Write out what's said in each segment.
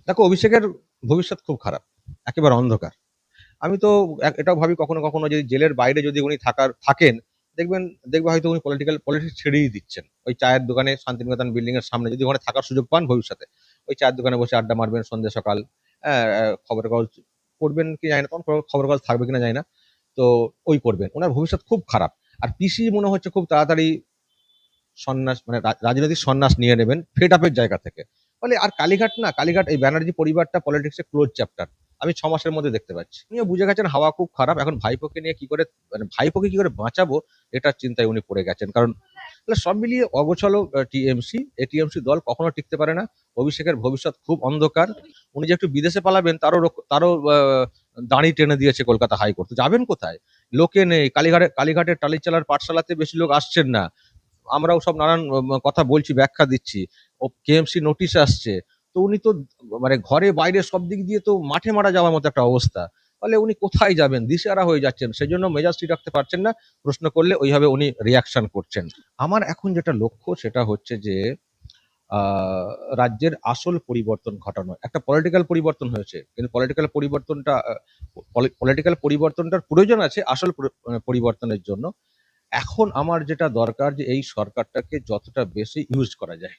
দেখো, অভিষেকের ভবিষ্যৎ খুব খারাপ, একেবারে অন্ধকার। আমি তো এটাও ভাবি কখনো কখনো যদি জেলের বাইরে যদি উনি থাকেন, দেখবেন দেখবে হয়তো উনি পলিটিক্স ছেড়েই দিচ্ছেন। ওই চায়ের দোকানে, শান্তিনিকেতন বিল্ডিং এর সামনে যদি ওখানে থাকার সুযোগ পান ভবিষ্যতে, ওই চায়ের দোকানে বসে আড্ডা মারবেন সন্ধ্যে সকাল। খবরের কাগজ পড়বেন কি জানি না, তখন খবরের কাগজ থাকবে কিনা জানি না। তো ওই করবেন, ওনার ভবিষ্যৎ খুব খারাপ। আর পিসি মনে হচ্ছে খুব তাড়াতাড়ি সন্ন্যাস, মানে রাজনৈতিক সন্ন্যাস নিয়ে নেবেন ফেড আপের জায়গা থেকে। ফলে আর কালীঘাট না, কালীঘাট এই ব্যানার্জি পরিবারটা পলিটিক্সে ক্লোজ চ্যাপ্টার আমি 6 মাসের মধ্যে দেখতে পাচ্ছি। উনিও বুঝে গেছেন হাওয়া খুব খারাপ। এখন ভাইপোকে নিয়ে কি করে, মানে ভাইপোকে কি করে বাঁচাবো, এটার চিন্তায় উনি পড়ে গেছেন। কারণ তাহলে সব মিলিয়ে অগোছালো টিএমসি, এটিএমসি দল কখনো টিকতে পারে না। অভিষেকের ভবিষ্যৎ খুব অন্ধকার। উনি যে একটু বিদেশে পালাবেন তারও দাঁড়ি টেনে দিয়েছে কলকাতা হাইকোর্ট। তো যাবেন কোথায়? লোকে নেই। কালীঘাটের টালিচালার পাঠশালাতে বেশি লোক আসছেন না। আমরাও সব নানান কথা বলছি, ব্যাখ্যা দিচ্ছি। ও কেএমসি নোটিশ আসছে। তো উনি তো মানে ঘরে বাইরে সব দিক দিয়ে তো মাঠে মারা যাওয়ার মতো একটা অবস্থা। ফলে উনি কোথায় যাবেন? দিশেহারা হয়ে যাচ্ছেন। সেজন্য মেজাজ ঠিক রাখতে পারছেন না। প্রশ্ন করলে ওইভাবে উনি রিয়াকশন করছেন। আমার এখন যেটা লক্ষ্য সেটা হচ্ছে যে রাজ্যের আসল পরিবর্তন ঘটানো। একটা পলিটিক্যাল পরিবর্তন হয়েছে। কিন্তু পলিটিক্যাল পরিবর্তনটার প্রয়োজন আছে আসল পরিবর্তনের জন্য। এখন আমার যেটা দরকার যে এই সরকারটাকে যতটা বেশি ইউজ করা যায়।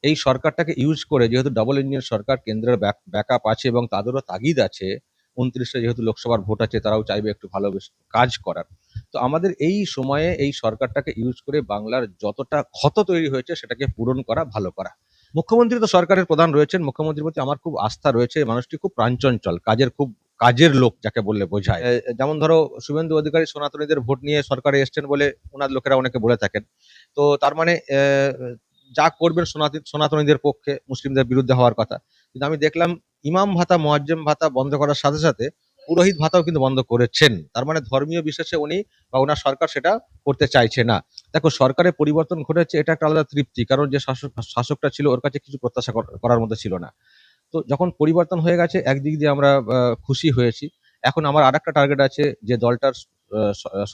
এই সরকারটাকে ইউজ করে, যেহেতু ডাবল ইঞ্জিন সরকার, কেন্দ্রের ব্যাকআপ আছে এবং তাদেরও তাগিদ আছে। 29-এ যেহেতু লোকসভার ভোট আছে, তারাও চাইবে একটু ভালো কাজ করার। তো আমাদের এই সময়ে এই সরকারটাকে ইউজ করে বাংলার যতটা ক্ষত তৈরি হয়েছে সেটাকে পূরণ করা, ভালো করা। মুখ্যমন্ত্রী তো সরকারের প্রধান রয়েছেন। মুখ্যমন্ত্রীর প্রতি আমার খুব আস্থা রয়েছে। মানুষটি খুব প্রাণচঞ্চল, কাজের লোক যাকে বললে বোঝায়। যেমন ধরো, শুভেন্দু অধিকারী সনাতনীদের ভোট নিয়ে সরকারে এসছেন বলে ওনার লোকেরা অনেকে বলে থাকেন। তো তার মানে যা করবেন সনাতনীদের পক্ষে, মুসলিমদের বিরুদ্ধে হওয়ার কথা। কিন্তু আমি দেখলাম ইমাম ভাতা, মোয়াজ্জেম ভাতা বন্ধ করার সাথে সাথে পুরোহিত ভাতাও কিন্তু বন্ধ করেছেন। তার মানে ধর্মীয় বিশ্বাসে উনি বা ওনার সরকার সেটা করতে চাইছে না। দেখো, সরকারের পরিবর্তন ঘটেছে, এটা একটা আলাদা তৃপ্তি। কারণ যে শাসকটা ছিল ওর কাছে কিছু প্রত্যাশা করার মতো ছিল না। তো যখন পরিবর্তন হয়ে গেছে, একদিক দিয়ে আমরা খুশি হয়েছি। এখন আমার আরেকটা টার্গেট আছে, যে দলটার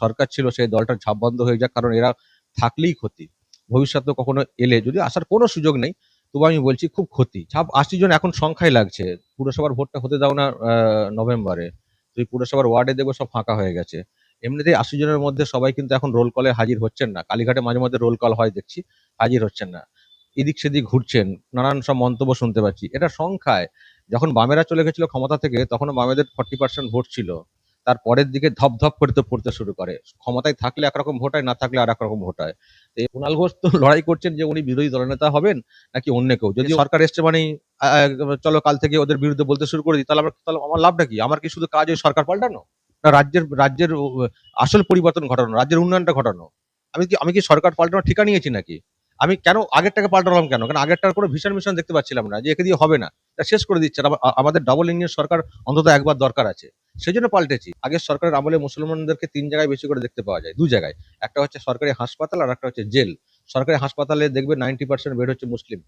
সরকার ছিল সেই দলটার ঝাপ বন্ধ হয়ে যাক। কারণ এরা থাকলেই ক্ষতি। ভবিষ্যতে কখনো এলে যদি আসার কোনো সুযোগ নেই, তবু আমি বলছি খুব ক্ষতি। 80 জন এখন সংখ্যায় লাগছে। পুরসভার ভোটটা হতে দাও না নভেম্বরে। তুই পুরসভার ওয়ার্ডে দেখবো সব ফাঁকা হয়ে গেছে। এমনিতেই 80 জনের মধ্যে সবাই কিন্তু এখন রোল কলে হাজির হচ্ছেন না। কালীঘাটে মাঝে মধ্যে রোল কল হয় দেখছি, হাজির হচ্ছেন না। এদিক সেদিক ঘুরছেন, নানান সব মন্তব্য শুনতে পাচ্ছি। এটা সংখ্যায়। যখন বামেরা চলে গেছিল ক্ষমতা থেকে, তখন বামেদের 40% ভোট ছিল। তার পরের দিকে ধপ ধপ করে তো পড়তে শুরু করে। ক্ষমতায় থাকলে একরকম ভোট হয়, না থাকলে আর এক রকম ভোট হয়। তো এই কুণাল ঘোষ তো লড়াই করছেন যে উনি বিরোধী দলনেতা হবেন নাকি অন্য কেউ। যদি সরকার এসছে মানে চলো কাল থেকে ওদের বিরুদ্ধে বলতে শুরু করে দিই, তাহলে আমার লাভটা কি? আমার কি শুধু কাজ ওই সরকার পাল্টানো, না রাজ্যের আসল পরিবর্তন ঘটানো, রাজ্যের উন্নয়নটা ঘটানো? আমি কি সরকার পাল্টানোর ঠিকা নিয়েছি নাকি? আমি কেন আগেরটাকে পাল্টালাম কেন? কারণ আগেরটার কোনো ভিশন মিশন দেখতে পাচ্ছিলাম না যে একে দিয়ে হবে না। এটা শেষ করে দিচ্ছে। আমাদের ডাবল ইঞ্জিন সরকার অন্তত একবার দরকার আছে। সেজন্য পাল্টেছি। আগের সরকারের আমলে মুসলমানদেরকে 3 জায়গায় বেশি করে দেখতে পাওয়া যায়, 2 জায়গায়। একটা হচ্ছে সরকারি হাসপাতাল, আর একটা হচ্ছে জেল। সরকারি হাসপাতালে দেখবে 90% বেড হচ্ছে মুসলিম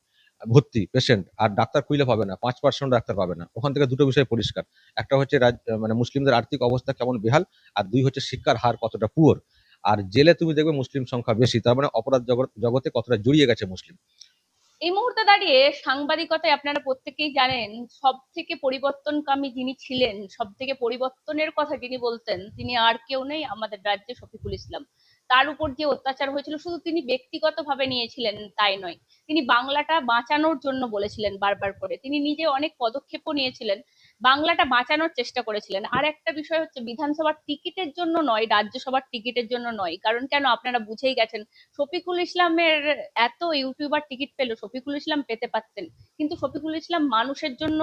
ভর্তি পেশেন্ট, আর ডাক্তার খুঁজলে পাবে না, 5% ডাক্তার পাবে না। ওখান থেকে দুটো বিষয় পরিষ্কার। একটা হচ্ছে মানে মুসলিমদের আর্থিক অবস্থা কেমন বেহাল, আর 2 হচ্ছে শিক্ষার হার কতটা পুয়ার। আর জেলে তুমি দেখবে মুসলিম সংখ্যা বেশি, তার মানে অপরাধ জগতে কতটা জড়িয়ে গেছে মুসলিম। এই মুহূর্তে দাঁড়িয়ে সাংবাদিকতায় আপনারা প্রত্যেকেই জানেন, সব থেকে পরিবর্তনকামী যিনি ছিলেন, সব থেকে পরিবর্তনের কথা যিনি বলতেন, তিনি আর কেউ নেই, আমাদের রাজ্যে শফিকুল ইসলাম। তার উপর যে অত্যাচার হয়েছিল, শুধু তিনি ব্যক্তিগতভাবে নিয়েছিলেন তাই নয়, তিনি বাংলাটা বাঁচানোর জন্য বলেছিলেন বারবার করে। তিনি নিজে অনেক পদক্ষেপও নিয়েছিলেন, বাংলাটা বাঁচানোর চেষ্টা করেছিলেন। আর একটা বিষয় হচ্ছে, বিধানসভার টিকিটের জন্য নয়, রাজ্যসভার টিকিটের জন্য নয়। কারণ কেন, আপনারা বুঝেই গেছেন। শফিকুল ইসলামের এত ইউটিউবার টিকিট পেল, শফিকুল ইসলাম পেতে পারতেন, কিন্তু শফিকুল ইসলাম মানুষের জন্য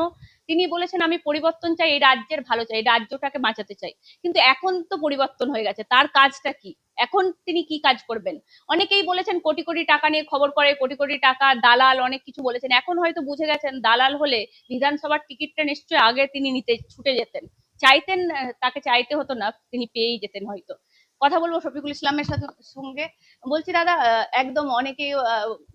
তিনি বলেছেন আমি পরিবর্তন চাই, এই রাজ্যের ভালো চাই, এই রাজ্যটাকে বাঁচাতে চাই। কিন্তু এখন তো পরিবর্তন হয়ে গেছে, তার কাজটা কি? এখন তিনি কি কাজ করবেন? অনেকেই বলেছেন কোটি কোটি টাকা নিয়ে খবর করে, কোটি কোটি টাকা, দালাল, অনেক কিছু বলেছেন। এখন হয়তো বুঝে গেছেন দালাল হলে বিধানসভার টিকিটটা নিশ্চয়ই আগে তিনি নিতে ছুটে যেতেন। চাইতেন, তাকে চাইতে হতো না, তিনি পেয়েই যেতেন হয়তো। কথা বলবো শফিকুল ইসলামের সঙ্গে। বলছি দাদা, একদম অনেকেই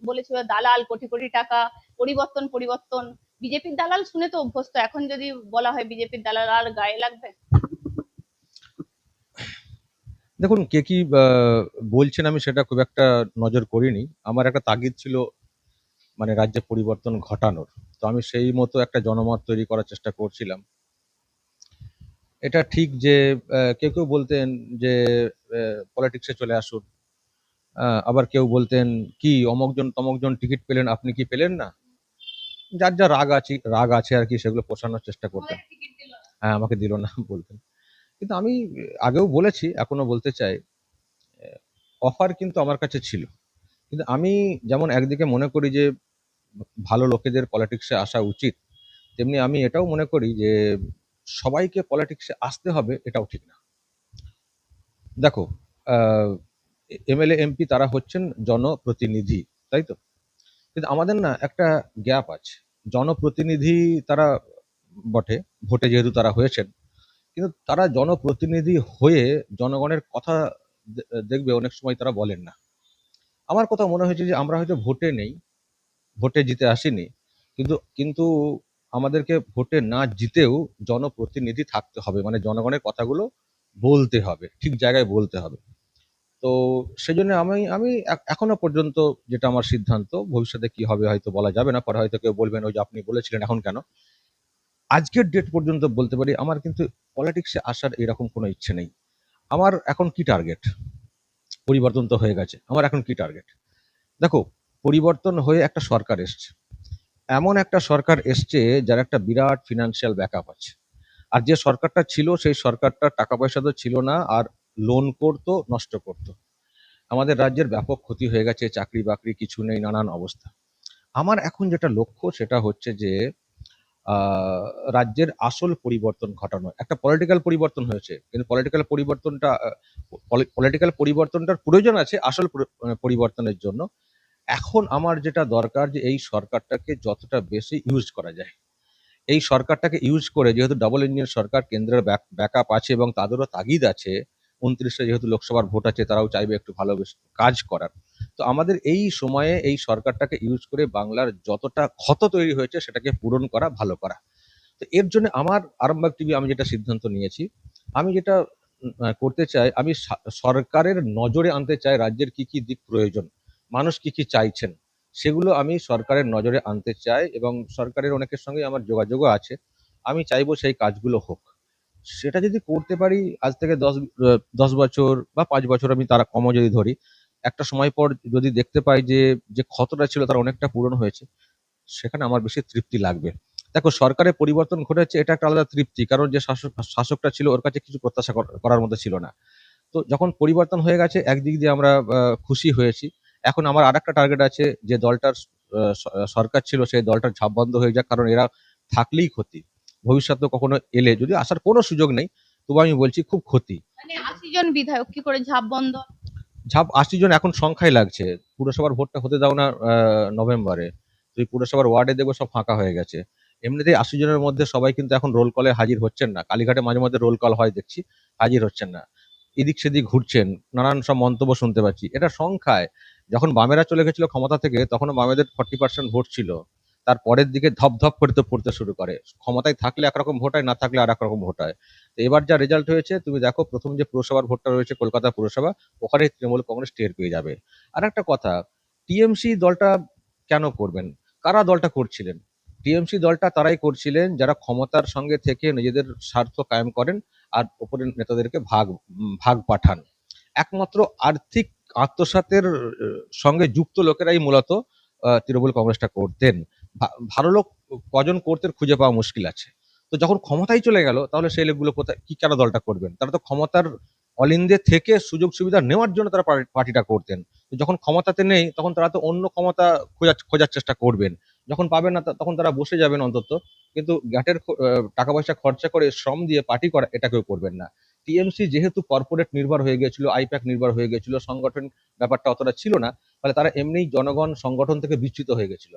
বলেছিল দালাল, কোটি কোটি টাকা, পরিবর্তন পরিবর্তন। বিজেপির দালাল শুনে তো অভ্যস্ত, এখন যদি বলা হয় বিজেপির দালাল, আর গায়ে লাগবে? দেখুন, কে কি বলছেন আমি সেটা খুব একটা নজর করিনি। আমার একটা তাগিদ ছিল মানে রাজ্যে পরিবর্তন ঘটানোর। তো আমি সেই মতো একটা জনমত তৈরি করার চেষ্টা করছিলাম। এটা ঠিক যে কেউ কেউ বলতেন যে পলিটিক্সে চলে আসুন, আবার কেউ বলতেন কি অমকজন তমকজন টিকিট পেলেন, আপনি কি পেলেন না। যার যা রাগ আছে আর কি, সেগুলো পোষানোর চেষ্টা করতেন। হ্যাঁ, আমাকে দিল না বলতেন। কিন্তু আমি আগেও বলেছি, এখনো বলতে চাই, অফার কিন্তু আমার কাছে ছিল। কিন্তু আমি যেমন একদিকে মনে করি যে ভালো লোকেদের পলিটিক্সে আসা উচিত, তেমনি আমি এটাও মনে করি যে সবাইকে পলিটিক্সে আসতে হবে, এটাও ঠিক না। দেখো, এমএলএ এমপি তারা হচ্ছেন জনপ্রতিনিধি, তাই তো? কিন্তু আমাদের না একটা গ্যাপ আছে। জনপ্রতিনিধি তারা বটে, ভোটে যেহেতু তারা হয়েছেন, কিন্তু তারা জনপ্রতিনিধি হয়ে জনগণের কথা দেখবে অনেক সময় তারা বলেন না। আমার কথা মনে হয়েছে যে আমরা হয়তো ভোটে নেই, ভোটে জিতে আসিনি, কিন্তু কিন্তু আমাদেরকে ভোটে না জিতেও জনপ্রতিনিধি থাকতে হবে, মানে জনগণের কথাগুলো বলতে হবে, ঠিক জায়গায় বলতে হবে। তো সেজন্য আমি আমি এখনো পর্যন্ত যেটা আমার সিদ্ধান্ত, ভবিষ্যতে কি হবে হয়তো বলা যাবে না, পরে হয়তো কেউ বলবেন ওই যে আপনি বলেছিলেন এখন কেন। আজকের ডেট পর্যন্ত বলতে পারি আমার কিন্তু পলিটিক্সে আসার এরকম কোনো ইচ্ছে নেই। আমার এখন কি টার্গেট? পরিবর্তন তো হয়ে গেছে, আমার এখন কি টার্গেট? দেখো, পরিবর্তন হয়ে একটা সরকার এসছে, এমন একটা সরকার এসছে যার একটা বিরাট ফিনান্সিয়াল ব্যাকআপ আছে। আর যে সরকারটা ছিল সেই সরকারটা টাকা পয়সা তো ছিল না, আর লোন করতো, নষ্ট করতো। আমাদের রাজ্যের ব্যাপক ক্ষতি হয়ে গেছে, চাকরি বাকরি কিছু নেই, নানান অবস্থা। আমার এখন যেটা লক্ষ্য সেটা হচ্ছে যে আহ, রাজ্যের আসল পরিবর্তন ঘটানো। একটা পলিটিক্যাল পরিবর্তন হয়েছে, কিন্তু পলিটিক্যাল পরিবর্তনটার প্রয়োজন আছে আসল পরিবর্তনের জন্য। এখন আমার যেটা দরকার যে এই সরকারটাকে যতটা বেশি ইউজ করা যায়, এই সরকারটাকে ইউজ করে, যেহেতু ডাবল ইঞ্জিন সরকার, কেন্দ্রের ব্যাকআপ আছে এবং তাদেরও তাগিদ আছে। 29-এ যেহেতু লোকসভার ভোট আছে, তারাও চাইবে একটু ভালো বেশ কাজ করার। তো আমাদের এই সময়ে এই সরকারটাকে ইউজ করে বাংলার যতটা ক্ষত তৈরি হয়েছে সেটাকে পূরণ করা, ভালো করা। তো এর জন্য আমার আরামবাগ টিভি, আমি যেটা সিদ্ধান্ত নিয়েছি, আমি যেটা করতে চাই, আমি সরকারের নজরে আনতে চাই রাজ্যের কি কি দিক প্রয়োজন, মানুষ কি কি চাইছেন, সেগুলো আমি সরকারের নজরে আনতে চাই। এবং সরকারের অনেকের সঙ্গে আমার যোগাযোগও আছে। আমি চাইবো সেই কাজগুলো হোক। সেটা যদি করতে পারি, আজ থেকে 10 বছর বা 5 বছর আমি তারা কমও যদি ধরি, একটা সময় পর যদি দেখতে পাই যে যে ক্ষতটা ছিল তার অনেকটা পূরণ হয়েছে, সেখানে আমার বেশি তৃপ্তি লাগবে। দেখো, সরকারের পরিবর্তন ঘটেছে, এটা একটা আলাদা তৃপ্তি, কারণ যে শাসকটা ছিল ওর কাছে কিছু প্রত্যাশা করার মতো ছিল না। তো যখন পরিবর্তন হয়ে গেছে, একদিক দিয়ে আমরা খুশি হয়েছি। এখন আমার আরেকটা টার্গেট আছে, যে দলটার সরকার ছিল সেই দলটার ঝাপ বন্ধ হয়ে যাক, কারণ এরা থাকলেই ক্ষতি। ভবিষ্যতে কখনো এলে, যদি আসার কোনো সুযোগ নেই, তবু আমি বলছি খুব ক্ষতি। মানে 80 জন বিধায়ক কি করে ঝাপ বন্ধ? ঝাপ 80 জন এখন সংখ্যায় লাগছে। পুরসভার ভোটটা হতে দাও না নভেম্বরে, তুই পুরসভার ওয়ার্ডে দেখবো সব ফাঁকা হয়ে গেছে। এমনিতেই 80 জনের মধ্যে সবাই কিন্তু এখন রোল কলে হাজির হচ্ছেন না। কালীঘাটে মাঝে মধ্যে রোল কল হয় দেখছি, হাজির হচ্ছেন না। এদিক সেদিক ঘুরছেন, নানান সব মন্তব্য শুনতে পাচ্ছি। এটা সংখ্যায়, যখন বামেরা চলে গেছিল ক্ষমতা থেকে, তখন বামেদের 40% ভোট ছিল। তার পরের দিকে ধপ ধপ করে তো পড়তে শুরু করে। ক্ষমতায় থাকলে একরকম ভোট হয়, না থাকলে আর এক রকম ভোট হয়। তো এবার যা রেজাল্ট হয়েছে, তুমি দেখো, প্রথম যে পুরসভার ভোটটা রয়েছে কলকাতা পুরসভা, ওখানে তৃণমূল কংগ্রেস টের পেয়ে যাবে। আর একটা কথা, টিএমসি দলটা কেন করবেন? কারা দলটা করছিলেন? টিএমসি দলটা তারাই করছিলেন যারা ক্ষমতার সঙ্গে থেকে নিজেদের স্বার্থ কায়েম করেন, আর ওপরের নেতাদেরকে ভাগ পাঠান। একমাত্র আর্থিক আত্মসাতের সঙ্গে যুক্ত লোকেরাই মূলত তৃণমূল কংগ্রেসটা করতেন। ভালো লোক কজন করতেন খুঁজে পাওয়া মুশকিল আছে। তো যখন ক্ষমতায় চলে গেল, তাহলে সেই লোকগুলো কোথায়, কি কেন দলটা করবেন? তারা তো ক্ষমতার অলিন্দে থেকে সুযোগ সুবিধা নেওয়ার জন্য তারা পার্টিটা করতেন। তো যখন ক্ষমতাতে নেই, তখন তারা তো অন্য ক্ষমতা খোঁজার চেষ্টা করবেন। যখন পাবেন না, তখন তারা বসে যাবেন অন্তত। কিন্তু গ্যাটের টাকা পয়সা খরচা করে শ্রম দিয়ে পার্টি করা, এটা কেউ করবেন না। টিএমসি যেহেতু কর্পোরেট নির্ভর হয়ে গেছিল, আইপ্যাক নির্ভর হয়ে গেছিল, সংগঠন ব্যাপারটা অতটা ছিল না, ফলে তারা এমনিই জনগণ সংগঠন থেকে বিচ্যুত হয়ে গেছিল।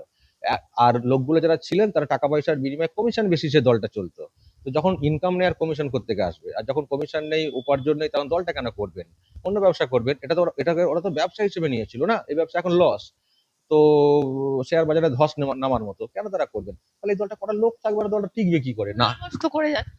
আর লোকগুলো যারা ছিলেন, তারা টাকা পয়সার বিনিময়ে কমিশন বেসিসে দলটা চলতো। তো যখন ইনকাম নেই, আর কমিশন কোত্থেকে আসবে? আর যখন কমিশন নেই, উপার্জন নেই, তখন দলটা কেন করবেন? অন্য ব্যবসা করবেন। এটাকে ওরা তো ব্যবসা হিসেবে নিয়েছিল না, এই ব্যবসা এখন লস। তো শেয়ার বাজারে ধস নামার মতো, কেন তারা করবেন? তাহলে এই দলটা করার লোক থাকবে, আর দলটা টিকবে কি করে? না। কষ্ট করে যাচ্ছে।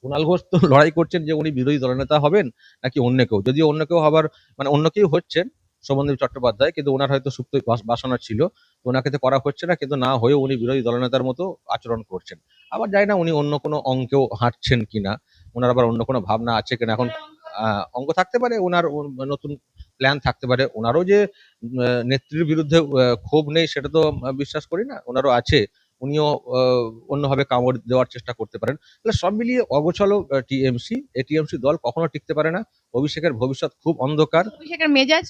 কুণাল ঘোষ তো লড়াই করছেন যে উনি বিরোধী দলনেতা হবেন নাকি অন্য কেউ। যদিও অন্য কেউ হবার, মানে অন্য কেউ হচ্ছেন, শোভনদেব চট্টোপাধ্যায়, কিন্তু ওনার হয়তো সুপ্ত বাসনা ছিল ওনাকে তো করা হচ্ছে না, কিন্তু না হয়েও উনি বিরোধী দলনেতার মতো আচরণ করছেন। আবার জানি না উনি অন্য কোনো অঙ্কেও হাঁটছেন কিনা, ওনার আবার অন্য কোনো ভাবনা আছে কিনা এখন। অঙ্ক থাকতে পারে ওনার, নতুন প্ল্যান থাকতে পারে ওনারও, যে নেত্রীর বিরুদ্ধে ক্ষোভ নেই সেটা তো বিশ্বাস করি না, ওনারও আছে। উনিও অন্যভাবে কামড় দেওয়ার চেষ্টা করতে পারেন। তাহলে সব মিলিয়ে অগোছালো টিএমসি, এই টিএমসি দল কখনো টিকতে পারে না। অভিষেকের ভবিষ্যৎ খুব অন্ধকার। অভিষেকের মেজাজ,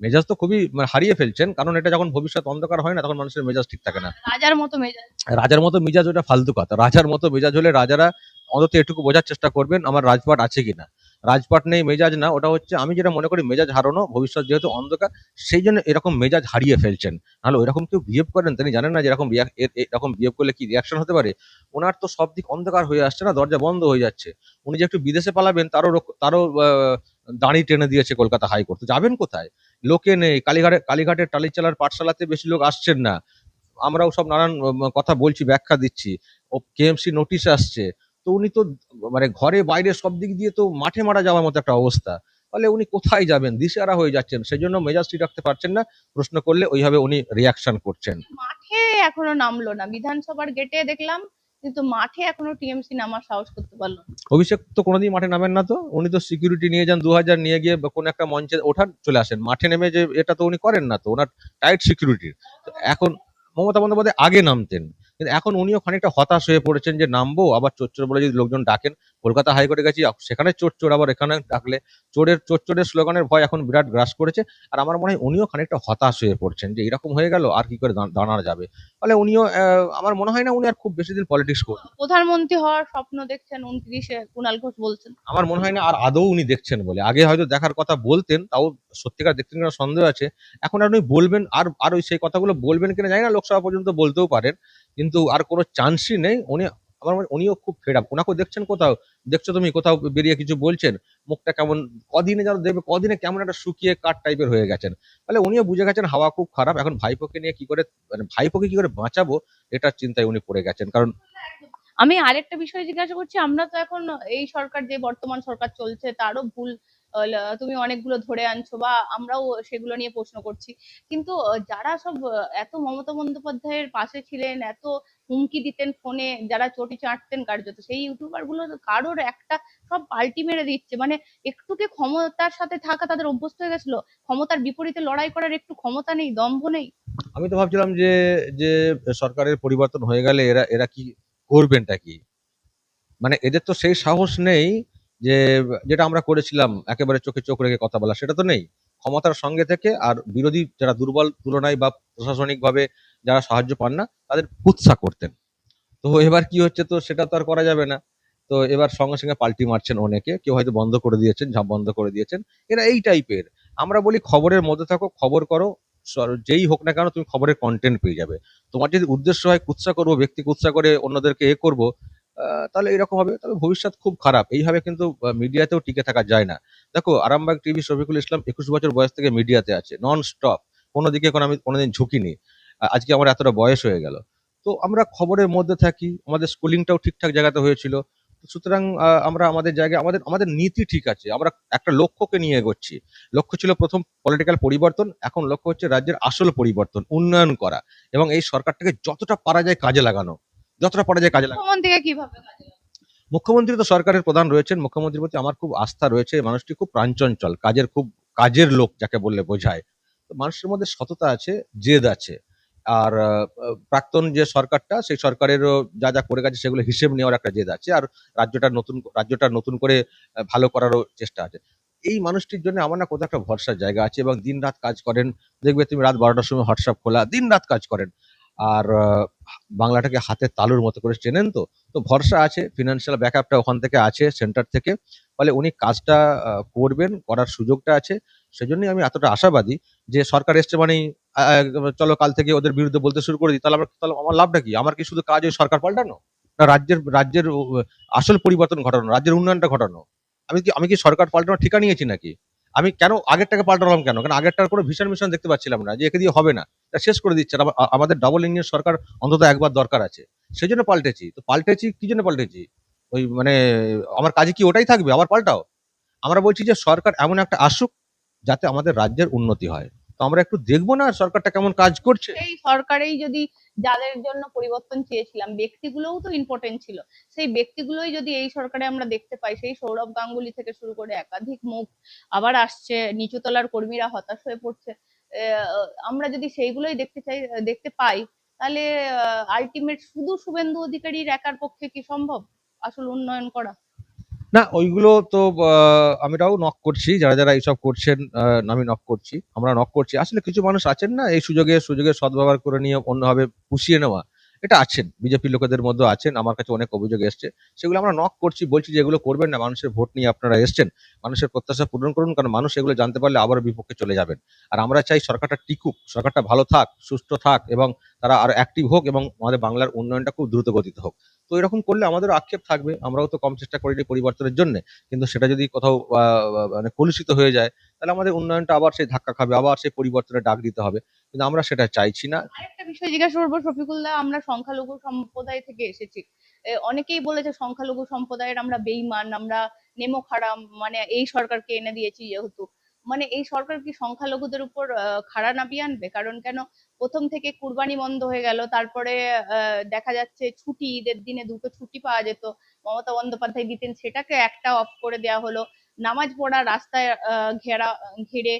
মেজাজ তো খুবই হারিয়ে ফেলছেন, কারণ এটা যখন ভবিষ্যৎ অন্ধকার হয় না তখন মানুষের মেজাজ ঠিক থাকে না। রাজার মতো মেজাজ। রাজার মতো মেজাজ ওটা ফালতু কথা। রাজার মতো মেজাজ হলে রাজারা অন্তত এটুকু বোঝার চেষ্টা করবেন আমার রাজপাট আছে কিনা। রাজপাট নেই মেজাজ না, ওটা হচ্ছে আমি যেটা মনে করি মেজাজ হারানো, ভবিষ্যৎ যেহেতু অন্ধকার সেই জন্য এরকম মেজাজ হারিয়ে ফেলছেন। নাহলে এরকম কেউ বিহেভ করেন তিনি জানেন না যে এরকম এরকম বিহেভ করলে কি রিয়াকশন হতে পারে। ওনার তো সব দিক অন্ধকার হয়ে আসছে না, দরজা বন্ধ হয়ে যাচ্ছে। উনি যে একটু বিদেশে পালাবেন তারও দাঁড়ি টেনে দিয়েছে কলকাতা হাইকোর্ট। তো যাবেন কোথায়? লোকে নেই, কালীঘাটের টালিচালার পাঠশালাতে বেশি লোক আসছেন না। আমরাও সব নানান কথা বলছি, ব্যাখ্যা দিচ্ছি। ও কেএমসি নোটিশ আসছে। তো উনি তো মানে ঘরে বাইরে সব দিক দিয়ে তো মাঠে মারা যাওয়ার মতো একটা অবস্থা। তাহলে উনি কোথায় যাবেন? দিশেহারা হয়ে যাচ্ছেন। সেজন্য মেজাজ ঠিক রাখতে পারছেন না। প্রশ্ন করলে ওইভাবে উনি রিঅ্যাকশন করছেন। মাঠে এখনো নামলো না, বিধানসভার গেটে দেখলাম, কিন্তু মাঠে এখনো টিএমসি নামার সাহস করতে পারলো না। অভিষেক তো কোনোদিন মাঠে নামেন না তো। উনি তো সিকিউরিটি নিয়ে যান ২০০০ নিয়ে গিয়ে কোনো একটা মঞ্চে ওঠান, চলে আসেন। মাঠে নেমে যে এটা তো উনি করেন না তো। উনার টাইট সিকিউরিটি। এখন মমতা বন্দ্যোপাধ্যায় আগে নামতেন। কিন্তু এখন উনিও খানিকটা হতাশ হয়ে পড়েছেন যে নামবো, আবার চোর, চোর বলে যদি লোকজন ডাকেন। কলকাতা হাইকোর্টে গেছি, সেখানে চোর, চোর, আবার এখানে ডাকলে চোর, চোরের স্লোগানের ভয় এখন বিরাট গ্রাস করেছে। আর আমার মনে হয় উনিও খানিকটা হতাশ হয়ে পড়ছেন যে এরকম হয়ে গেল, আর কি করে দাঁড়ানো যাবে। ফলে উনিও আমার মনে হয় না উনি আর খুব বেশি দিন পলিটিক্স করবেন। প্রধানমন্ত্রী হওয়ার স্বপ্ন দেখছেন ২৯-এ, কুণাল ঘোষ বলছেন। আমার মনে হয় না আর আদৌ উনি দেখছেন বলে। আগে হয়তো দেখার কথা বলতেন, তাও সত্যিকার দেখতেন কিনা সন্দেহ আছে। এখন আর উনি বলবেন, আর ওই সেই কথাগুলো বলবেন কিনা জানি না, লোকসভা পর্যন্ত বলতেও পারেন। কিন্তু আর কোনো চান্সই নেই। আমার মনে হয় উনিও খুব ফেড আপ। উনাকেও দেখছেন কোথাও, দেখছো তুমি কোথাও বেরিয়ে কিছু বলছেন, মুখটা কেমন কদিনে যেন দেখবে, কদিনে কেমন একটা শুকিয়ে কাঠ টাইপের হয়ে গেছেন। তাহলে উনিও বুঝে গেছেন হাওয়া খুব খারাপ। এখন ভাইপোকে নিয়ে কি করে, মানে ভাইপোকে কি করে বাঁচাবো এটার চিন্তায় উনি পড়ে গেছেন। কারণ আমি আরেকটা বিষয় জিজ্ঞাসা করছি, আমরা তো এখন এই সরকার, যে বর্তমান সরকার চলছে, তারও ভুল তুমি অনেকগুলো ধরে আনছো, বা আমরাও সেগুলো নিয়ে প্রশ্ন করছি। কিন্তু যারা সব এত মমতা বন্দ্যোপাধ্যায়ের পাশে ছিলেন, এত হুমকি দিতেন ফোনে, যারা চটি চাটতেন কার্যত, সেই ইউটিউবার গুলো তো কারোর একটা সব পাল্টি মেরে দিচ্ছে। মানে একটুকে ক্ষমতার সাথে থাকা তাদের অভ্যস্ত হয়ে গেছিল, ক্ষমতার বিপরীতে লড়াই করার একটু ক্ষমতা নেই, দম্ভ নেই। আমি তো ভাবছিলাম যে যে সরকারের পরিবর্তন হয়ে গেলে এরা এরা কি করবেনটা কি। মানে এদের তো সেই সাহস নেই যে যেটা আমরা করেছিলাম একেবারে চোখে চোখ রেখে কথা বলা, সেটা তো নেই। ক্ষমতার সঙ্গে থেকে আর বিরোধী যারা দুর্বল তুলনায় বা প্রশাসনিকভাবে যারা সাহায্য পান না তাদের কুৎসা করতেন। তো এবার কি হচ্ছে, তো সেটা তো আর করা যাবে না। তো এবার সঙ্গে সঙ্গে পাল্টি মারছেন অনেকে, কেউ হয়তো বন্ধ করে দিয়েছেন, ঝাঁপ বন্ধ করে দিয়েছেন। এরা এই টাইপের। আমরা বলি খবরের মধ্যে থাকো, খবর করো। যেই হোক না কেন তুমি খবরের কন্টেন্ট পেয়ে যাবে। তোমার যদি উদ্দেশ্য হয় কুৎসা করবো, ব্যক্তি কুৎসা করে অন্যদেরকে করবো, তাহলে এরকম হবে। তবে ভবিষ্যৎ খুব খারাপ। এইভাবে কিন্তু মিডিয়াতেও টিকে থাকা যায় না। দেখো আরামবাগ টিভি শফিকুল ইসলাম ২১ বছর বয়স থেকে মিডিয়াতে আছে নন স্টপ। কোনো দিকে এখন আমি কোনোদিন ঝুঁকিনি। আজকে আমার এতটা বয়স হয়ে গেল। তো আমরা খবরের মধ্যে থাকি। আমাদের স্কুলিংটাও ঠিকঠাক জায়গাতে হয়েছিল। সুতরাং আমরা আমাদের জায়গায় আমাদের আমাদের নীতি ঠিক আছে। আমরা একটা লক্ষ্যকে নিয়ে এগোচ্ছি। লক্ষ্য ছিল প্রথম পলিটিক্যাল পরিবর্তন, এখন লক্ষ্য হচ্ছে রাজ্যের আসল পরিবর্তন, উন্নয়ন করা এবং এই সরকারটাকে যতটা পারা যায় কাজে লাগানো। যতটা পারা যায় কাজে লাগানো। মুখ্যমন্ত্রীকে কিভাবে কাজে লাগাবে? মুখ্যমন্ত্রী তো সরকারের প্রধান রয়েছেন। মুখ্যমন্ত্রীর প্রতি আমার খুব আস্থা রয়েছে। মানুষটি খুব প্রাণচঞ্চল, কাজের লোক যাকে বললে বোঝায়। তো মানুষের মধ্যে সততা আছে, জেদ আছে। আর প্রাক্তন যে সরকারটা সেই সরকারেরও যা করে গেছে সেগুলো হিসেব নেওয়ার একটা জেদ আছে। আর রাজ্যটা নতুন করে ভালো করারও চেষ্টা আছে। এই মানুষটির জন্য আমার না কোথাও একটা ভরসার জায়গা আছে এবং দিনরাত কাজ করেন। দেখবে তুমি রাত ১২টার সময় হোয়াটসঅ্যাপ খোলা, দিনরাত কাজ করেন। আর বাংলাটাকে হাতের তালুর মতো করে চেনেন তো। তো ভরসা আছে, ফিনান্সিয়াল ব্যাকআপটা ওখান থেকে আছে সেন্টার থেকে। ফলে উনি কাজটা করবেন, করার সুযোগটা আছে। সেজন্যই আমি এতটা আশাবাদী যে সরকার এসছে মানেই চলো কাল থেকে ওদের বিরুদ্ধে বলতে শুরু করে দিই। তাহলে আমার লাভটা কি? আমার কি শুধু কাজ ওই সরকার পাল্টানো? না রাজ্যের আসল পরিবর্তন ঘটানো, রাজ্যের উন্নয়নটা ঘটানো? আমি কি সরকার পাল্টানোর ঠিকা নিয়েছি নাকি? আমি কেন আগেরটাকে পাল্টালাম কেন? কারণ আগেরটার কোনো ভিশন মিশন দেখতে পাচ্ছিলাম না যে একে দিয়ে হবে না। এটা শেষ করে দিচ্ছে। আর আমাদের ডাবল ইঞ্জিন সরকার অন্তত একবার দরকার আছে। সেজন্য পাল্টেছি। তো পাল্টেছি কি জন্য পাল্টেছি? ওই মানে আমার কাজে কি ওটাই থাকবে? আবার পাল্টাও। আমরা বলছি যে সরকার এমন একটা আসুক যাতে আমাদের রাজ্যের উন্নতি হয়। তো আমরা একটু দেখবো না সরকারটা কেমন কাজ করছে? সেই সরকারেই যদি যাদের জন্য পরিবর্তন চেয়েছিলাম, ব্যক্তিগুলোও তো ইম্পর্টেন্ট ছিল, সেই ব্যক্তিগুলোই যদি এই সরকারে আমরা দেখতে পাই, সেই সৌরভ গাঙ্গুলি থেকে শুরু করে একাধিক মুখ আবার আসছে, নিচুতলার কর্মীরা হতাশ হয়ে পড়ছে, আমরা যদি সেইগুলোই দেখতে পাই, তাহলে আলটিমেট শুধু শুভেন্দু অধিকারীর একার পক্ষে কি সম্ভব আসল উন্নয়ন করা? না, ওইগুলো তো আমরাও নক করছি, যারা যারা এইসব করছেন, আমি নক করছি, আমরা নক করছি। আসলে কিছু মানুষ আছেন না, এই সুযোগে সদ্ব্যবহার করে নিয়ে অন্যভাবে পুষিয়ে নেওয়া, এটা আছেন, বিজেপি লোকেদের মধ্যে আছেন। আমার কাছে অনেক অভিযোগ এসছে, সেগুলো আমরা নক করছি, বলছি যে এগুলো করবেন না। মানুষের ভোট নিয়ে আপনারা এসছেন, মানুষের প্রত্যাশা পূরণ করুন, কারণ মানুষ এগুলো জানতে পারলে আবার বিপক্ষে চলে যাবেন। আর আমরা চাই সরকারটা টিকুক, সরকারটা ভালো থাক, সুস্থ থাক, এবং তারা আরো অ্যাক্টিভ হোক, এবং আমাদের বাংলার উন্নয়নটা খুব দ্রুত গতিতে হোক। তো এরকম করলে আমাদেরও আক্ষেপ থাকবে, আমরাও তো কম চেষ্টা করিনি পরিবর্তনের জন্য। কিন্তু সেটা যদি কোথাও মানে কলুষিত হয়ে যায়, তাহলে আমাদের উন্নয়নটা আবার সেই ধাক্কা খাবে, আবার সেই পরিবর্তনের ডাক দিতে হবে। কিন্তু আমরা সেটা চাইছি না। আরেকটা বিষয় জিজ্ঞাসা করবো শফিকুল্লাহ, আমরা সংখ্যালঘু সম্প্রদায় থেকে এসেছি, অনেকেই বলেছে সংখ্যালঘু সম্প্রদায়ের আমরা বেইমান, আমরা নেমো খারাম, মানে এই সরকারকে এনে দিয়েছি যেহেতু, মানে এই সরকার কি সংখ্যালঘুদের উপর খাড়া নামিয়ে আনবে? কারণ কেন, প্রথম থেকে কুরবানি বন্ধ হয়ে গেল, তারপরে দেখা যাচ্ছে ছুটি, ঈদের দিনে দুটো ছুটি পাওয়া যেত, মমতা বন্দ্যোপাধ্যায় দিতেন, সেটাকে একটা অফ করে দেওয়া হলো। নামাজ পড়া রাস্তায় ঘিরে,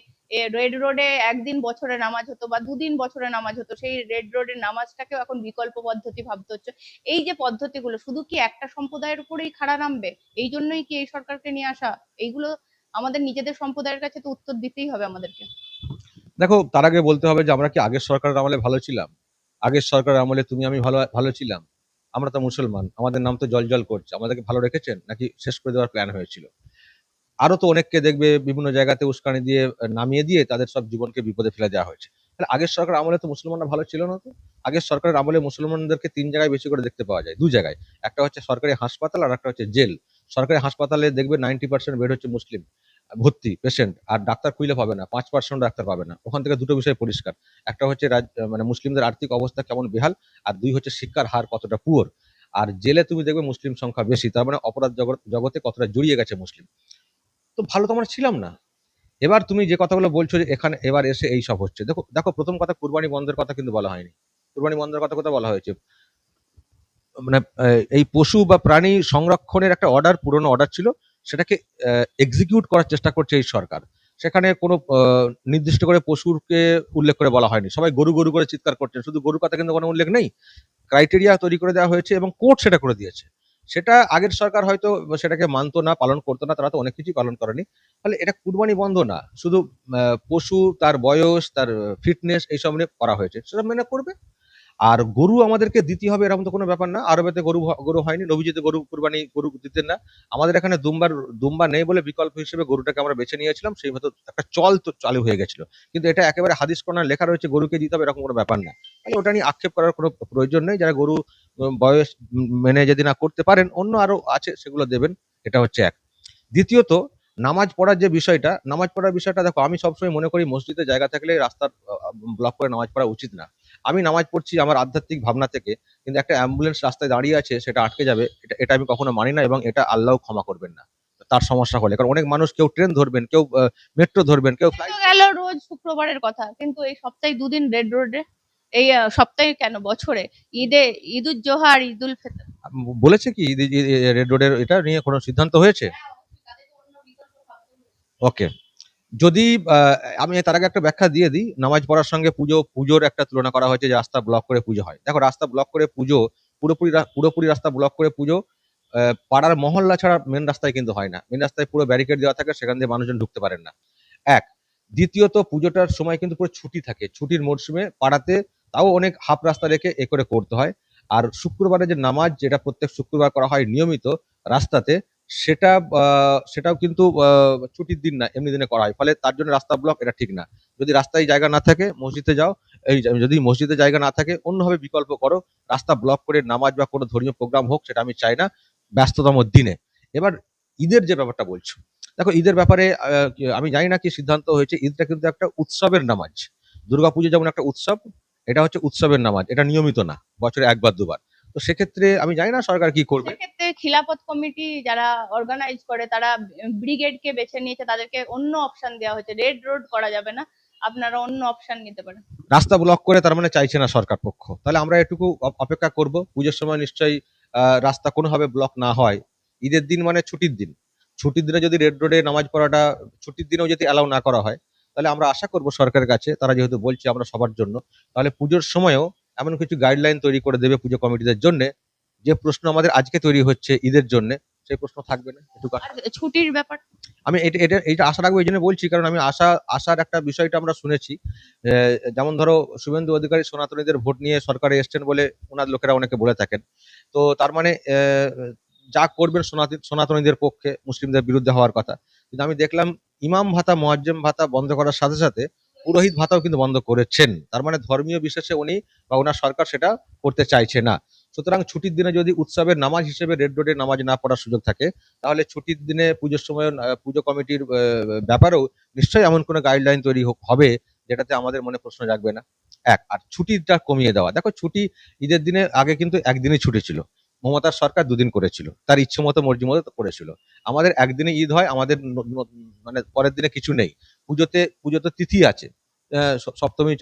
রেড রোডে একদিন বছরে নামাজ হতো বা দুদিন বছরে নামাজ হতো, সেই রেড রোডের নামাজটাকেও এখন বিকল্প পদ্ধতি ভাবতে হচ্ছে। এই যে পদ্ধতিগুলো শুধু কি একটা সম্প্রদায়ের উপরেই খাড়া নামবে? এই জন্যই কি এই সরকারকে নিয়ে আসা? এইগুলো আমাদের নিজেদের সম্প্রদায়ের কাছে তো উত্তর দিতেই হবে আমাদেরকে। দেখো, তার আগে বলতে হবে যে আমরা কি আগের সরকারের আমলে ভালো ছিলাম? আগের সরকারের আমলে তুমি আমি ভালো ভালো ছিলাম? আমরা তো মুসলমান, আমাদের নাম তো জল করছে। আমাদেরকে ভালো রেখেছেন নাকি শেষ করে দেওয়ার প্ল্যান হয়েছিল? আরো তো অনেককে দেখবে বিভিন্ন জায়গাতে উস্কানি দিয়ে নামিয়ে দিয়ে তাদের সব জীবনকে বিপদে ফেলে দেওয়া হয়েছে। তাহলে আগের সরকার আমলে তো মুসলমানরা ভালো ছিল না তো? আগের সরকারের আমলে মুসলমানদেরকে তিন জায়গায় বেশি করে দেখতে পাওয়া যায়, দু জায়গায়। একটা হচ্ছে সরকারি হাসপাতাল, আর একটা হচ্ছে জেল। সরকারি হাসপাতালে দেখবে 90% বেড হচ্ছে মুসলিম ভর্তি পেশেন্ট, আর ডাক্তার খুঁজলে পাবে না, 5% ডাক্তার পাবে না। ওখান থেকে দুটো বিষয় পরিষ্কার। একটা হচ্ছে মানে মুসলিমদের আর্থিক অবস্থা কেমন বেহাল, আর দুই হচ্ছে শিক্ষার হার কতটা পুয়ার। আর জেলে তুমি দেখবে মুসলিম সংখ্যা বেশি, তার মানে অপরাধ জগতে কতটা জড়িয়ে গেছে মুসলিম। তো ভালো তো আমরা ছিলাম না। এবার তুমি যে কথাগুলো বলছো যে এখানে এবার এসে এই সব হচ্ছে, দেখো দেখো, প্রথম কথা কুরবানি বন্ধের কথা কিন্তু বলা হয়নি। কুরবানি বন্ধের কথা বলা হয়েছে, মানে এই পশু বা প্রাণী সংরক্ষণের একটা অর্ডার, পুরনো অর্ডার ছিল, সেটাকে এক্সিকিউট করার চেষ্টা করছে এই সরকার। সেখানে কোনো নির্দিষ্ট করে পশুরকে উল্লেখ করে বলা হয়নি, সবাই গরু গরু করে চিৎকার করছেন, শুধু গরু কথা কিন্তু কোনো উল্লেখ নেই। ক্রাইটেরিয়া তৈরি করে দেওয়া হয়েছে এবং কোর্ট সেটা করে দিয়েছে। সেটা আগের সরকার হয়তো সেটাকে মানতো না, পালন করতো না, তারা তো অনেক কিছুই পালন করেনি। ফলে এটা কুরবানি বন্ধ না, শুধু পশু, তার বয়স, তার ফিটনেস, এইসব নিয়ে করা হয়েছে, সেটা মেনে করবে। আর গরু আমাদেরকে দিতে হবে এরকম তো কোনো ব্যাপার না। আরবেতে গরু গরু হয়নি, নবীজিতে গরু দিতেন না। আমাদের এখানে দুম্বা নেই বলে বিকল্প হিসেবে গরুটাকে আমরা বেছে নিয়েছিলাম, সেই মতো একটা চল তো চালু হয়ে গেছিল। কিন্তু এটা একেবারে হাদিস কোরআনে লেখা রয়েছে গরুকে দিতে হবে, এরকম কোনো ব্যাপার না। তাহলে ওটা নিয়ে আক্ষেপ করার কোনো প্রয়োজন নেই। যারা গরু বয়স মেনে যদি না করতে পারেন, অন্য আরো আছে, সেগুলো দেবেন। এটা হচ্ছে এক। দ্বিতীয়ত, নামাজ পড়ার বিষয়টা দেখো, আমি সবসময় মনে করি মসজিদে জায়গা থাকলে রাস্তার ব্লক করে নামাজ পড়া উচিত না। আমি নামাজ পড়ছি আমার আধ্যাত্মিক ভাবনা থেকে, কিন্তু একটা অ্যাম্বুলেন্স রাস্তায় দাঁড়িয়ে আছে, সেটা আটকে যাবে, এটা আমি কখনো মানি না, এবং এটা আল্লাহ ক্ষমা করবেন না তার সমস্যা হলে। কারণ অনেক মানুষ, কেউ ট্রেন ধরবেন, কেউ মেট্রো ধরবেন, কেউ তো গেল রোজ শুক্রবারের কথা, কিন্তু এই সপ্তাহে দুদিন রেড রোডে, এই সপ্তাহে কেন, বছরে ঈদে, ঈদুজ্জোহা আর ঈদুল ফিতর। বলেছে কি রেড রোডের এটা নিয়ে কোনো সিদ্ধান্ত হয়েছে? ওকে। যদি আমি তার আগে একটা ব্যাখ্যা দিয়ে দিই, নামাজ পড়ার সঙ্গে পুজোর একটা তুলনা করা হয়েছে যে রাস্তা ব্লক করে পুজো হয়। দেখো, রাস্তা ব্লক করে পুজো, পুরোপুরি রাস্তা ব্লক করে পুজো পাড়ার মহল্লা ছাড়া মেন রাস্তায় কিন্তু হয় না। মেন রাস্তায় পুরো ব্যারিকেড দেওয়া থাকে, সেখান দিয়ে মানুষজন ঢুকতে পারেন না, এক। দ্বিতীয়ত, পুজোটার সময় কিন্তু পুরো ছুটি থাকে, ছুটির মরশুমে পাড়াতে তাও অনেক হাফ রাস্তা রেখে করে করতে হয়। আর শুক্রবারে যে নামাজ, যেটা প্রত্যেক শুক্রবার করা হয় নিয়মিত রাস্তাতে, সেটা সেটাও কিন্তু ছুটির দিন না, এমনি দিনে করা হয়। ফলে তার জন্য রাস্তা ব্লক, এটা ঠিক না। যদি রাস্তায় জায়গা না থাকে, মসজিদে যাও। যদি মসজিদে জায়গা না থাকে, অন্যভাবে বিকল্প করো। রাস্তা ব্লক করে নামাজ বা কোনো ধর্মীয় প্রোগ্রাম হোক, সেটা আমি চাই না ব্যস্ততম দিনে। এবার ঈদের যে ব্যাপারটা বলছো, দেখো ঈদের ব্যাপারে আমি জানি না কি সিদ্ধান্ত হয়েছে। ঈদটা কিন্তু একটা উৎসবের নামাজ। দুর্গাপুজো যেমন একটা উৎসব, এটা হচ্ছে উৎসবের নামাজ, এটা নিয়মিত না, বছরে একবার দুবার। তো সেক্ষেত্রে আমি জানি না সরকার কি করবে। সেক্ষেত্রে খিলাফত কমিটি যারা অর্গানাইজ করে, তারা ব্রিগেডকে বেছে নিয়েছে, তাদেরকে অন্য অপশন দেওয়া হয়েছে, রেড রোড করা যাবে না, আপনারা অন্য অপশন নিতে পারেন। রাস্তা ব্লক করে তার মানে চাইছে না সরকার পক্ষ, তাহলে আমরা এটুকু অপেক্ষা করব পুজোর সময় নিশ্চয়ই রাস্তা কোনোভাবে ব্লক না হয়। ঈদের দিন মানে ছুটির দিন, ছুটির দিনে যদি রেড রোডে নামাজ পড়াটা ছুটির দিনেও যদি অ্যালাউ না করা হয়, তাহলে আমরা আশা করব সরকারের কাছে, তারা যেহেতু বলছে আমরা সবার জন্য, তাহলে পুজোর সময়ও এমন কিছু গাইডলাইন তৈরি করে দেবে পুজো কমিটিদের জন্য, যে প্রশ্ন আমাদের আজকে তৈরি হচ্ছে ঈদের জন্য, সেই প্রশ্ন থাকবে না। এটুকু আর ছুটির ব্যাপার, আমি এটা আশা রাখবো, এই জন্য বলছি কারণ আমি আশার একটা বিষয়টা আমরা শুনেছি। যেমন ধরো শুভেন্দু অধিকারী সনাতনীদের ভোট নিয়ে সরকারে এসছেন বলে ওনার লোকেরা অনেকে বলে থাকেন। তো তার মানে যা করবেন সনাতনীদের পক্ষে, মুসলিমদের বিরুদ্ধে হওয়ার কথা। কিন্তু আমি দেখলাম ইমাম ভাতা মুয়াজ্জেম ভাতা বন্ধ করার সাথে সাথে পুরোহিত ভাতাও কিন্তু বন্ধ করেছেন। তার মানে ধর্মীয় বিশেষে উনি বা ওনার সরকার সেটা করতে চাইছে না। সুতরাং ছুটির দিনে যদি উৎসবের নামাজ হিসেবে রেড রোডে নামাজ না পড়ার সুযোগ থাকে, তাহলে ছুটির দিনে পুজোর সময় পুজো কমিটির ব্যাপারেও নিশ্চয়ই এমন কোনো গাইডলাইন তৈরি হবে যেটাতে আমাদের মনে প্রশ্ন জাগবে না। আর ছুটিটা কমিয়ে দেওয়া, দেখো ছুটি ঈদের দিনে আগে কিন্তু একদিনই ছুটি ছিল, মমতার সরকার দুদিন করেছিল, তার ইচ্ছে মতো মর্জি মতো করেছিল। আমাদের একদিনে ঈদ হয়, আমাদের মানে পরের দিনে কিছু নেই। পুজোতে তিথি আছে, সপ্তমী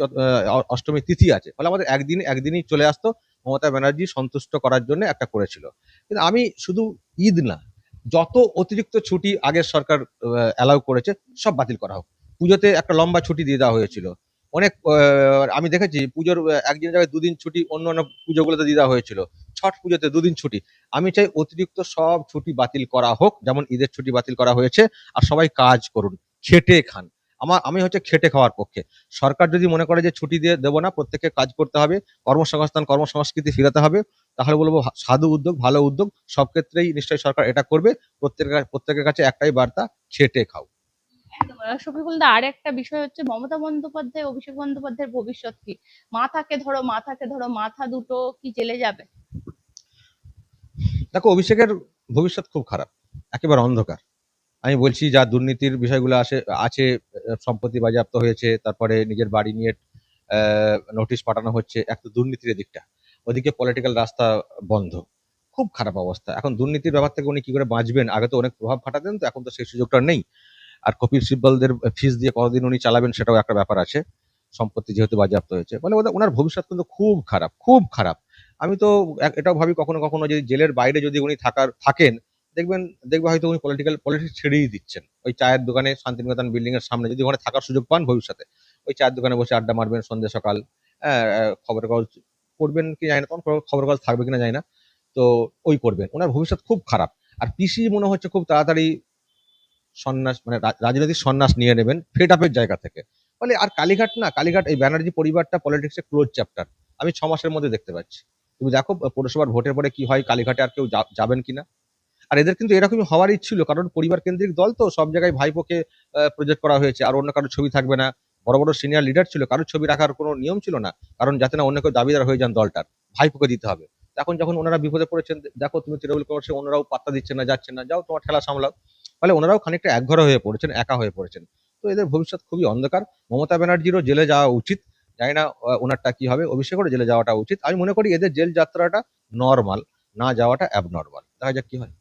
অষ্টমী তিথি আছে, ফলে আমাদের একদিনই চলে আসতো। মমতা ব্যানার্জি সন্তুষ্ট করার জন্য একটা করেছিল। কিন্তু আমি শুধু ঈদ না, যত অতিরিক্ত ছুটি আগের সরকার অ্যালাউ করেছে সব বাতিল করা হোক। পুজোতে একটা লম্বা ছুটি দিয়ে দেওয়া হয়েছিল, অনেক আমি দেখেছি পুজোর একদিন জায়গায় দুদিন ছুটি অন্য অন্য পুজোগুলোতে দিয়ে দেওয়া হয়েছিল। ছট পুজোতে দুদিন ছুটি। আমি চাই অতিরিক্ত সব ছুটি বাতিল করা হোক, যেমন ঈদের ছুটি বাতিল করা হয়েছে। আর সবাই কাজ করুন, খেটে খান। আমি হচ্ছে খেটে খাওয়ার পক্ষে। সরকার যদি মনে করে যে ছুটি দিয়ে দেবো না, প্রত্যেককে কাজ করতে হবে, কর্মসংস্থান কর্মসংস্কৃতি ফিরাতে হবে, তাহলে বলবো সাধু উদ্যোগ, ভালো উদ্যোগ, সব ক্ষেত্রেই নিশ্চয়ই সরকার এটা করবে। প্রত্যেকের কাছে একটাই বার্তা, খেটে খাও। একদম। শফিকুল দা, আর একটা বিষয় হচ্ছে মমতা বন্দ্যোপাধ্যায়, অভিষেক বন্দ্যোপাধ্যায়ের ভবিষ্যৎ কি? মাথাকে ধরো, মাথা দুটো কি জেলে যাবে? দেখো অভিষেকের ভবিষ্যৎ খুব খারাপ, একেবারে অন্ধকার। আমি বলছি যা দুর্নীতির বিষয়গুলো আছে, সম্পত্তি বাজেয়াপ্ত হয়েছে, তারপরে নিজের বাড়ি নিয়ে নোটিশ পাঠানো হচ্ছে, এক তো দুর্নীতির দিকটা, ওদিকে পলিটিক্যাল রাস্তা বন্ধ, খুব খারাপ অবস্থা। এখন দুর্নীতির ব্যাপার থেকে উনি কি করে বাঁচবেন? আগে তো অনেক প্রভাব খাটাতেন, তো এখন তো সেই সুযোগটা নেই। আর কপিল সিব্বলদের ফিস দিয়ে কতদিন উনি চালাবেন সেটাও একটা ব্যাপার আছে, সম্পত্তি যেহেতু বাজেয়াপ্ত হয়েছে, ফলে ওনার ভবিষ্যৎ কিন্তু খুব খারাপ, খুব খারাপ। আমি তো এটাও ভাবি কখনো কখনো যদি জেলের বাইরে যদি উনি থাকেন, দেখবে হয়তো উনি পলিটিক্স ছেড়েই দিচ্ছেন। ওই চায়ের দোকানে, শান্তিনিকেতন বিল্ডিং এর সামনে যদি ওখানে থাকার সুযোগ পান ভবিষ্যতে, ওই চায়ের দোকানে বসে আড্ডা মারবেন সন্ধ্যে সকাল, খবরের কাগজ পড়বেন কি জানি না, তখন খবরের কাগজ থাকবে কিনা জানি না, তো ওই করবেন। ওনার ভবিষ্যৎ খুব খারাপ। আর পিসি মনে হচ্ছে খুব তাড়াতাড়ি সন্ন্যাস, মানে রাজনৈতিক সন্ন্যাস নিয়ে নেবেন ফেড আপের জায়গা থেকে। ফলে আর কালীঘাট এই ব্যানার্জি পরিবারটা পলিটিক্সে ক্লোজ চ্যাপ্টার আমি 6 মাসের মধ্যে দেখতে পাচ্ছি। তুমি দেখো পৌরসভার ভোটের পরে কি হয়, কালীঘাটে আর কেউ যাবেন কিনা। আর এদের কিন্তু এরকমই হওয়ারই ছিল, কারণ পরিবার কেন্দ্রিক দল তো, সব জায়গায় ভাইপোকে প্রজেক্ট করা হয়েছে, আর অন্য কারোর ছবি থাকবে না। বড় বড় সিনিয়র লিডার ছিল, কারোর ছবি রাখার কোনো নিয়ম ছিল না, কারণ যাতে না অন্য কেউ দাবিদার হয়ে যান দলটার, ভাইপোকে দিতে হবে। এখন যখন ওনারা বিপদে পড়েছেন, দেখো তুমি তৃণমূল কংগ্রেসে ওনারাও পাত্তা দিচ্ছেন না, যাচ্ছেন না, যাও তোমার খেলা সামলাও। ফলে ওনারাও খানিকটা একঘরে হয়ে পড়েছেন, একা হয়ে পড়েছেন। তো এদের ভবিষ্যৎ খুবই অন্ধকার। মমতা ব্যানার্জিরও জেলে যাওয়া উচিত, জানি না ওনারটা কি হবে, অভিষেকেরও জেলে যাওয়াটা উচিত। আমি মনে করি এদের জেল যাত্রাটা নর্মাল, না যাওয়াটা অ্যাবনর্মাল। দেখা যাক কি হয়।